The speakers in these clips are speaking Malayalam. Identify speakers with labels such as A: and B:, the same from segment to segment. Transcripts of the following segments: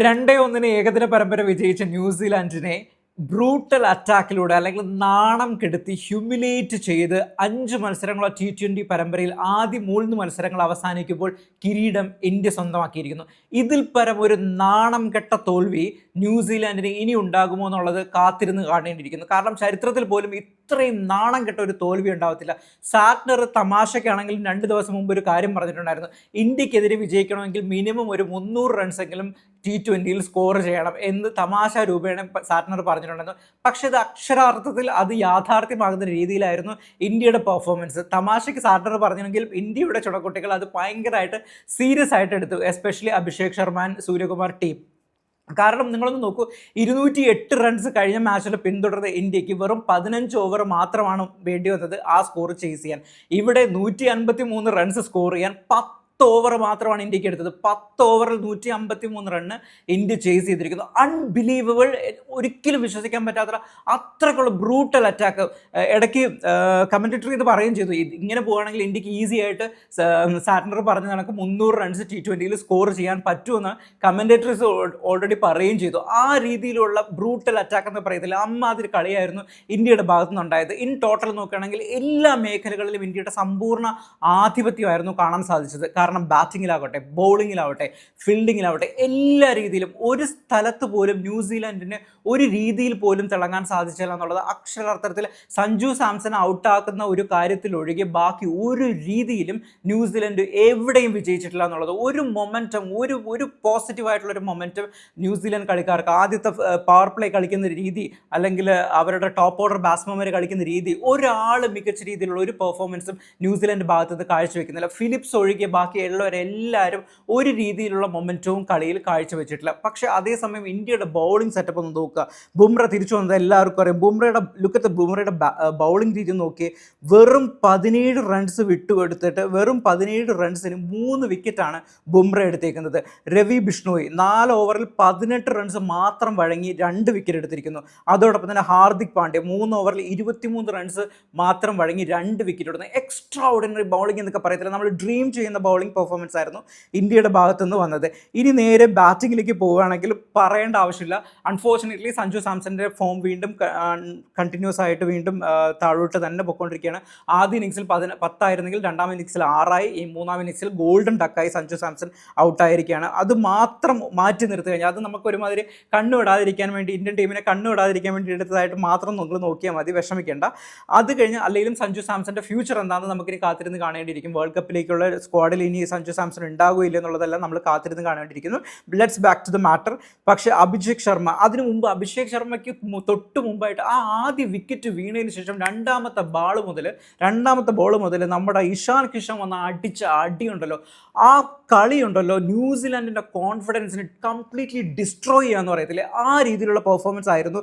A: 2-1 ഏകദിന പരമ്പര വിജയിച്ച ന്യൂസിലാൻഡിനെ ബ്രൂട്ടൽ അറ്റാക്കിലൂടെ അല്ലെങ്കിൽ നാണം കെടുത്തി ഹ്യൂമിലേറ്റ് ചെയ്ത് 5 മത്സരങ്ങളോ T20 പരമ്പരയിൽ ആദ്യ 3 മത്സരങ്ങൾ അവസാനിക്കുമ്പോൾ കിരീടം ഇന്ത്യ സ്വന്തമാക്കിയിരിക്കുന്നു. ഇതിൽ പരം ഒരു നാണം കെട്ട തോൽവി ന്യൂസിലാൻഡിന് ഇനി ഉണ്ടാകുമോ എന്നുള്ളത് കാത്തിരുന്ന് കാണേണ്ടിയിരിക്കുന്നു. കാരണം ചരിത്രത്തിൽ പോലും ഇത്രയും നാണം കെട്ട ഒരു തോൽവി ഉണ്ടാവത്തില്ല. സാറ്റ്നർ തമാശയ്ക്കാണെങ്കിലും 2 ദിവസം മുമ്പ് ഒരു കാര്യം പറഞ്ഞിട്ടുണ്ടായിരുന്നു. ഇന്ത്യക്കെതിരെ വിജയിക്കണമെങ്കിൽ മിനിമം ഒരു 300 റൺസെങ്കിലും T20യിൽ സ്കോർ ചെയ്യണം എന്ന് തമാശ രൂപേണ സാറ്റ്നർ പറഞ്ഞിട്ടുണ്ടായിരുന്നു. പക്ഷേ ഇത് അക്ഷരാർത്ഥത്തിൽ അത് യാഥാർത്ഥ്യമാകുന്ന രീതിയിലായിരുന്നു ഇന്ത്യയുടെ പെർഫോമൻസ്. തമാശയ്ക്ക് സാറ്റ്നർ പറഞ്ഞെങ്കിൽ ഇന്ത്യയുടെ ചുണക്കുട്ടികൾ അത് ഭയങ്കരമായിട്ട് സീരിയസ് ആയിട്ട് എടുത്തു, എസ്പെഷ്യലി അഭിഷേക് ശർമ്മ, സൂര്യകുമാർ ടീം. കാരണം നിങ്ങളൊന്ന് നോക്കൂ, 208 റൺസ് കഴിഞ്ഞ മാച്ചിൽ പിന്തുടർന്ന ഇന്ത്യക്ക് വെറും 15 ഓവർ മാത്രമാണ് വേണ്ടി വന്നത് ആ സ്കോർ ചേസ് ചെയ്യാൻ. ഇവിടെ 153 റൺസ് സ്കോർ ചെയ്യാൻ 10 ഓവർ മാത്രമാണ് ഇന്ത്യക്ക് എടുത്തത്. 10 ഓവറിൽ 153 റണ്ണ് ഇന്ത്യ ചേസ് ചെയ്തിരിക്കുന്നു. അൺബിലീവബിൾ, ഒരിക്കലും വിശ്വസിക്കാൻ പറ്റാത്ത അത്രക്കുള്ള ബ്രൂട്ടൽ അറ്റാക്ക്. ഇടയ്ക്ക് കമന്റേറ്റർ ഇത് പറയുകയും ചെയ്തു, ഇങ്ങനെ പോവുകയാണെങ്കിൽ ഇന്ത്യക്ക് ഈസി ആയിട്ട് സാറ്റ്നർ പറഞ്ഞ കണക്ക് 300 റൺസ് T20യിൽ സ്കോർ ചെയ്യാൻ പറ്റുമെന്ന് കമന്റേറ്റേഴ്സ് ഓൾറെഡി പറയുകയും ചെയ്തു. ആ രീതിയിലുള്ള ബ്രൂട്ടൽ അറ്റാക്ക് എന്ന് പറയത്തില്ല, അമ്മാതിരി കളിയായിരുന്നു ഇന്ത്യയുടെ ഭാഗത്തു നിന്നുണ്ടായത്. ഇൻ ടോട്ടൽ നോക്കുകയാണെങ്കിൽ എല്ലാ മേഖലകളിലും ഇന്ത്യയുടെ സമ്പൂർണ്ണ ആധിപത്യമായിരുന്നു കാണാൻ സാധിച്ചത്. കാരണം ബാറ്റിങ്ങിലാവട്ടെ, ബൗളിങ്ങിലാവട്ടെ, ഫീൽഡിങ്ങിലാവട്ടെ, എല്ലാ രീതിയിലും ഒരു സ്ഥലത്ത് പോലും ന്യൂസിലാൻഡിന് ഒരു രീതിയിൽ പോലും തിളങ്ങാൻ സാധിച്ചില്ല എന്നുള്ളത് അക്ഷരാർത്ഥത്തിൽ സഞ്ജു സാംസൺ ഔട്ടാക്കുന്ന ഒരു കാര്യത്തിലൊഴികെ ബാക്കി ഒരു രീതിയിലും ന്യൂസിലൻഡ് എവിടെയും വിജയിച്ചിട്ടില്ല എന്നുള്ളത്. ഒരു മൊമെൻറ്റം, ഒരു പോസിറ്റീവായിട്ടുള്ളൊരു മൊമെൻറ്റം ന്യൂസിലൻഡ് കളിക്കാർക്ക് ആദ്യത്തെ പവർ പ്ലേ കളിക്കുന്ന രീതി, അല്ലെങ്കിൽ അവരുടെ ടോപ്പ് ഓർഡർ ബാറ്റ്സ്മാൻമാർ കളിക്കുന്ന രീതി, ഒരാൾ മികച്ച രീതിയിലുള്ള ഒരു പെർഫോമൻസും ന്യൂസിലൻഡ് ഭാഗത്തുനിന്ന് കാഴ്ചവെക്കുന്നില്ല. ഫിലിപ്സ് ഒഴികെ ബാക്കി ഉള്ളവരെല്ലാവരും ഒരു രീതിയിലുള്ള മൊമെൻറ്റവും കളിയിൽ കാഴ്ചവെച്ചിട്ടില്ല. പക്ഷേ അതേസമയം ഇന്ത്യയുടെ ബൗളിംഗ് സെറ്റപ്പ് ഒന്ന് നോക്കുക. ബുംറ തിരിച്ചു വന്നത് എല്ലാവർക്കും അറിയാം. ബുംറയുടെ ബൗളിംഗ് രീതി നോക്കി, വെറും 17 റൺസ് വിട്ടുകൊടുത്തിട്ട് വെറും 17 റൺസിന് 3 വിക്കറ്റാണ് ബുംറ എടുത്തേക്കുന്നത്. രവി ബിഷ്ണോയി 4 ഓവറിൽ 18 റൺസ് മാത്രം വഴങ്ങി 2 വിക്കറ്റ് എടുത്തിരിക്കുന്നു. അതോടൊപ്പം തന്നെ ഹാർദിക് പാണ്ഡ്യ 3 ഓവറിൽ 23 റൺസ് മാത്രം വഴങ്ങി 2 വിക്കറ്റ് എടുക്കുന്നു. എക്സ്ട്രാ ഓർഡിനറി ബൗളിംഗ് എന്നൊക്കെ പറയത്തില്ല, നമ്മൾ ഡ്രീം ചെയ്യുന്ന ബൗളിംഗ് പെർഫോമൻസ് ആയിരുന്നു ഇന്ത്യയുടെ ഭാഗത്തുനിന്ന് വന്നത്. ഇനി നേരെ ബാറ്റിങ്ങിലേക്ക് പോവുകയാണെങ്കിൽ പറയേണ്ട ആവശ്യമില്ല. അൺഫോർച്ചുനേറ്റ്ലി സഞ്ജു സാംസന്റെ ഫോം വീണ്ടും കണ്ടിന്യൂസ് ആയിട്ട് വീണ്ടും താഴോട്ട് തന്നെ പൊയ്ക്കൊണ്ടിരിക്കുകയാണ്. ആദ്യ ഇന്നിങ്സിൽ 10 ആയിരുന്നെങ്കിൽ രണ്ടാം ഇന്നിങ്സിൽ 6 ആയി. ഈ മൂന്നാം ഇന്നിങ്സിൽ ഗോൾഡൻ ഡക്കായി സഞ്ജു സാംസൺ ഔട്ടായിരിക്കുകയാണ്. അത് മാത്രം മാറ്റി നിർത്തി കഴിഞ്ഞാൽ അത് നമുക്ക് ഒരുമാതിരി കണ്ണുവിടാതിരിക്കാൻ വേണ്ടി, ഇന്ത്യൻ ടീമിനെ കണ്ണുവിടാതിരിക്കാൻ വേണ്ടി എടുത്തതായിട്ട് മാത്രം നിങ്ങൾ നോക്കിയാൽ മതി, വിഷമിക്കേണ്ട. അത് കഴിഞ്ഞ് അല്ലെങ്കിലും സഞ്ജു സാംസന്റെ ഫ്യൂച്ചർ എന്താണെന്ന് നമുക്കിനി കാത്തിരുന്ന് കാണേണ്ടിയിരിക്കും. വേൾഡ് കപ്പിലേക്കുള്ള സ്ക്വാഡിൽ ഇനി സഞ്ജു സാംസൺ ഉണ്ടാകുകയില്ല എന്നുള്ളതെല്ലാം നമ്മൾ കാത്തിരുന്ന് കാണേണ്ടിയിരിക്കുന്നു. Let's back to the matter. പക്ഷേ അഭിഷേക് ശർമ്മ, അതിനു മുമ്പ് അഭിഷേക് ശർമ്മയ്ക്ക് തൊട്ട് മുമ്പായിട്ട് ആ ആദ്യ വിക്കറ്റ് വീണതിന് ശേഷം രണ്ടാമത്തെ ബോൾ മുതൽ നമ്മുടെ ഇഷാൻ കിഷൻ വന്ന അടിച്ച അടിയുണ്ടല്ലോ, ആ കളിയുണ്ടല്ലോ, ന്യൂസിലാൻഡിൻ്റെ കോൺഫിഡൻസിന് കംപ്ലീറ്റ്ലി ഡിസ്ട്രോയ് ചെയ്യാന്ന് പറയത്തില്ലേ, ആ രീതിയിലുള്ള പെർഫോമൻസ് ആയിരുന്നു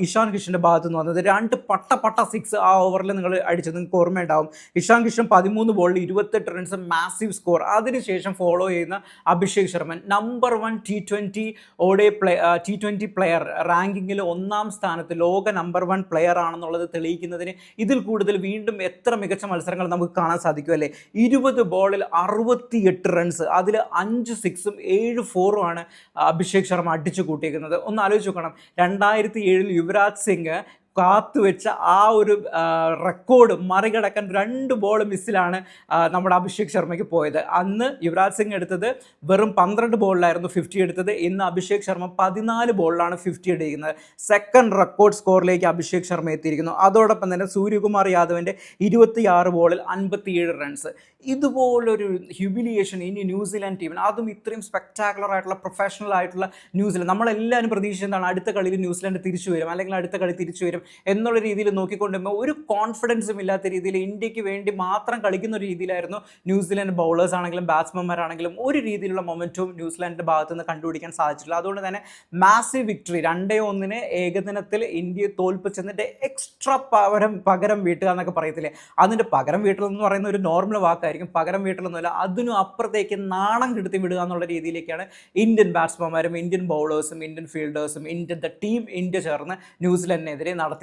A: ഇഷാൻ കിഷൻ്റെ ഭാഗത്തു നിന്ന് വന്നത്. 2 പട്ട 6 ആ ഓവറിൽ നിങ്ങൾ അടിച്ചത് നിങ്ങൾക്ക് ഓർമ്മയുണ്ടാവും. ഇഷാൻ കിഷൻ 13 ബോളിൽ 28 റൺസ്, മാസീവ് സ്കോർ. അതിനുശേഷം ഫോളോ ചെയ്യുന്ന Abhishek Sharma number 1 T20 player, റാങ്കിങ്ങിൽ 1-ാം സ്ഥാനത്ത്, ലോക നമ്പർ 1 പ്ലെയർ ആണെന്നുള്ളത് തെളിയിക്കുന്നതിന് ഇതിൽ കൂടുതൽ വീണ്ടും എത്ര മികച്ച മത്സരങ്ങൾ നമുക്ക് കാണാൻ സാധിക്കും അല്ലേ. 20 ബോളിൽ 68 റൺസ്, അതിൽ 5 6ഉം 7 4ഉം ആണ് അഭിഷേക് ശർമ്മ അടിച്ചു കൂട്ടിയിരിക്കുന്നത്. ഒന്ന് ആലോചിച്ച് നോക്കണം, 2007 യുവരാജ് സിംഗ് കാത്തുവെച്ച ആ ഒരു റെക്കോർഡ് മറികടക്കാൻ 2 ബോൾ മിസ്സിലാണ് നമ്മുടെ അഭിഷേക് ശർമ്മയ്ക്ക് പോയത്. അന്ന് യുവരാജ് സിംഗ് എടുത്തത് വെറും 12 ബോളിലായിരുന്നു 50 എടുത്തത്. ഇന്ന് അഭിഷേക് ശർമ്മ 14 ബോളിലാണ് 50 എടുക്കുന്നത്. സെക്കൻഡ് റെക്കോർഡ് സ്കോറിലേക്ക് അഭിഷേക് ശർമ്മ എത്തിയിരിക്കുന്നു. അതോടൊപ്പം തന്നെ സൂര്യകുമാർ യാദവിൻ്റെ 26 ബോളിൽ 57 റൺസ്. ഇതുപോലൊരു ഹ്യൂമിലിയേഷൻ ഇനി ന്യൂസിലാൻഡ് ടീമിന്, അതും ഇത്രയും സ്പെക്ടാക്കുലർ ആയിട്ടുള്ള പ്രൊഫഷണൽ ആയിട്ടുള്ള ന്യൂസിലാൻഡ്, നമ്മളെല്ലാവരും പ്രതീക്ഷിച്ചതാണ് അടുത്ത കളിയിൽ ന്യൂസിലാൻഡ് തിരിച്ചു വരും, അല്ലെങ്കിൽ അടുത്ത കളി തിരിച്ചു വരും എന്നുള്ള രീതിയിൽ നോക്കിക്കൊണ്ടുമ്പോൾ ഒരു കോൺഫിഡൻസും ഇല്ലാത്ത രീതിയിൽ ഇന്ത്യക്ക് വേണ്ടി മാത്രം കളിക്കുന്ന ഒരു രീതിയിലായിരുന്നു ന്യൂസിലാൻഡ് ബൗളേഴ്സ് ആണെങ്കിലും ബാറ്റ്സ്മാൻമാരാണെങ്കിലും ഒരു രീതിയിലുള്ള മൊമെൻറ്റും ന്യൂസിലാൻഡിൻ്റെ ഭാഗത്തു നിന്ന് കണ്ടുപിടിക്കാൻ സാധിച്ചില്ല. അതുകൊണ്ട് തന്നെ മാസീവ് വിക്ടറി, 2-1 ഏകദിനത്തിൽ ഇന്ത്യയെ തോൽപ്പിച്ചതിൻ്റെ എക്സ്ട്രാ പകരം വീട്ടുക എന്നൊക്കെ പറയത്തില്ലേ, അതിൻ്റെ പകരം വീട്ടലെന്ന് പറയുന്ന ഒരു നോർമൽ വാക്കായിരിക്കും. പകരം വീട്ടലൊന്നുമില്ല, അതിനും അപ്പുറത്തേക്ക് നാണം കെടുത്തി വിടുക എന്നുള്ള രീതിയിലേക്കാണ് ഇന്ത്യൻ ബാറ്റ്സ്മാൻമാരും ഇന്ത്യൻ ബൗളേഴ്സും ഇന്ത്യൻ ഫീൽഡേഴ്സും ടീം ഇന്ത്യ ചേർന്ന് ന്യൂസിലാൻഡിനെതിരെ നടത്തിയിരിക്കുന്നത്.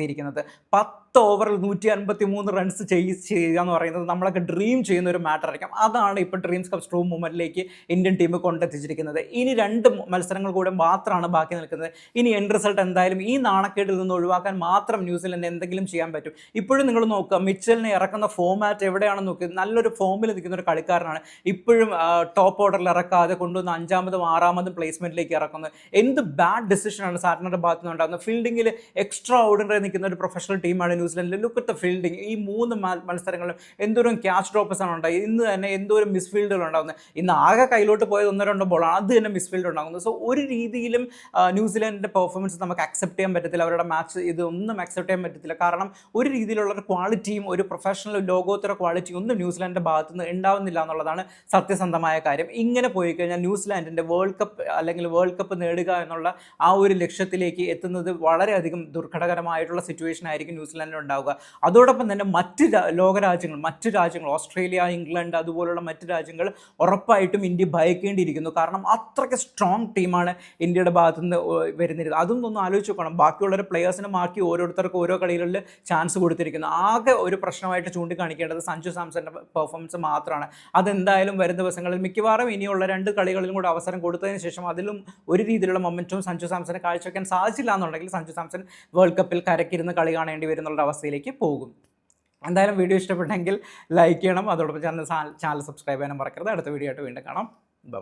A: ഓവറിൽ 153 റൺസ് ചെയ്യുക എന്ന് പറയുന്നത് നമ്മളൊക്കെ ഡ്രീം ചെയ്യുന്ന ഒരു മാറ്റർ ആയിരിക്കും. അതാണ് ഇപ്പോൾ ഡ്രീംസ് കപ്പ് സ്ട്രൂ മൂവ്മെന്റിലേക്ക് ഇന്ത്യൻ ടീം കൊണ്ടെത്തിച്ചിരിക്കുന്നത്. ഇനി 2 മത്സരങ്ങൾ കൂടെ മാത്രമാണ് ബാക്കി നിൽക്കുന്നത്. ഇനി എൻഡ് റിസൾട്ട് എന്തായാലും ഈ നാണക്കേടിൽ നിന്ന് ഒഴിവാക്കാൻ മാത്രം ന്യൂസിലൻഡ് എന്തെങ്കിലും ചെയ്യാൻ പറ്റും. ഇപ്പോഴും നിങ്ങൾ നോക്കുക, മിച്ചലിനെ ഇറക്കുന്ന ഫോമാറ്റ് എവിടെയാണെന്ന് നോക്കി, നല്ലൊരു ഫോമിൽ നിൽക്കുന്ന ഒരു കളിക്കാരനാണ്. ഇപ്പോഴും ടോപ്പ് ഓർഡറിൽ ഇറക്കാതെ കൊണ്ടുവന്ന് 5-ാമതും 6-ാമതും പ്ലേസ്മെന്റിലേക്ക് ഇറക്കുന്നത്. എന്ത് ബാഡ് ഡിസിഷനാണ് സാറിൻ്റെ ഭാഗത്തു നിന്നുണ്ടാകുന്നത്. ഫീൽഡിങ്ങിൽ എക്സ്ട്രാ ഓർഡിനറി നിൽക്കുന്ന ഒരു പ്രൊഫഷണൽ ടീമാണ് ന്യൂസിലൻഡിൽ. Look at the fielding. ഈ 3 മത്സരങ്ങളും എന്തോരം ക്യാച്ച് ഡ്രോപ്പേഴ്സ് ആണ് ഉണ്ടായി. ഇന്ന് തന്നെ എന്തോരം മിസ്ഫീൽഡുകൾ ഉണ്ടാകുന്നത്. ഇന്ന് ആകെ കയ്യിലോട്ട് പോയത് 1-2 ബോളാണ്, അത് തന്നെ മിസ്ഫീൽഡ് ഉണ്ടാകുന്നത്. സോ ഒരു രീതിയിലും ന്യൂസിലൻഡിൻ്റെ പെർഫോമൻസ് നമുക്ക് അക്സെപ്റ്റ് ചെയ്യാൻ പറ്റത്തില്ല. അവരുടെ മാച്ച് ഇതൊന്നും അക്സെപ്റ്റ് ചെയ്യാൻ പറ്റത്തില്ല. കാരണം ഒരു രീതിയിലുള്ള ഒരു ക്വാളിറ്റിയും ഒരു പ്രൊഫഷണൽ ലോകോത്തര ക്വാളിറ്റിയും ഒന്നും ന്യൂസിലാൻഡിൻ്റെ ഭാഗത്തു നിന്ന് ഉണ്ടാവുന്നില്ല എന്നുള്ളതാണ് സത്യസന്ധമായ കാര്യം. ഇങ്ങനെ പോയി കഴിഞ്ഞാൽ ന്യൂസിലാൻഡിൻ്റെ വേൾഡ് കപ്പ് അല്ലെങ്കിൽ വേൾഡ് കപ്പ് നേടുക എന്നുള്ള ആ ഒരു ലക്ഷ്യത്തിലേക്ക് എത്തുന്നത് വളരെയധികം ദുർഘടകരമായിട്ടുള്ള സിറ്റുവേഷൻ ആയിരിക്കും ന്യൂസിലാൻഡിൽ ഉണ്ടാവുക. അതോടൊപ്പം തന്നെ മറ്റ് രാജ്യങ്ങൾ ഓസ്ട്രേലിയ, ഇംഗ്ലണ്ട് അതുപോലുള്ള മറ്റ് രാജ്യങ്ങൾ ഉറപ്പായിട്ടും ഇന്ത്യ ഭയക്കേണ്ടിയിരിക്കുന്നു. കാരണം അത്രയ്ക്ക് സ്ട്രോങ് ടീമാണ് ഇന്ത്യയുടെ ഭാഗത്തു നിന്ന് വരുന്നിരുന്നത്. അതൊന്നും ആലോചിച്ച് നോക്കണം. ബാക്കിയുള്ളവരെ പ്ലെയേഴ്സിനെ മാറ്റി ഓരോരുത്തർക്കും ഓരോ കളികളിൽ ചാൻസ് കൊടുത്തിരിക്കുന്നു. ആകെ ഒരു പ്രശ്നമായിട്ട് ചൂണ്ടിക്കാണിക്കേണ്ടത് സഞ്ജു സാംസന്റെ പെർഫോമൻസ് മാത്രമാണ്. അതെന്തായാലും വരും ദിവസങ്ങളിൽ മിക്കവാറും ഇനിയുള്ള 2 കളികളിലും കൂടെ അവസരം കൊടുത്തതിന് ശേഷം അതിലും ഒരു രീതിയിലുള്ള മൊമെന്റും സഞ്ജു സാംസനെ കാഴ്ചവെക്കാൻ സാധിച്ചില്ല എന്നുണ്ടെങ്കിൽ സഞ്ജു സാംസൺ വേൾഡ് കപ്പിൽ കരക്കിരുന്ന് കളി കാണേണ്ടി വരുന്നുള്ള അവസ്ഥയിലേക്ക് പോകും. എന്തായാലും വീഡിയോ ഇഷ്ടപ്പെട്ടെങ്കിൽ ലൈക്ക് ചെയ്യണം. അതോടൊപ്പം ചാനൽ സബ്സ്ക്രൈബ് ചെയ്യാനും മറക്കരുത്. അടുത്ത വീഡിയോ ആയിട്ട് വീണ്ടും കാണാം. ബൈ.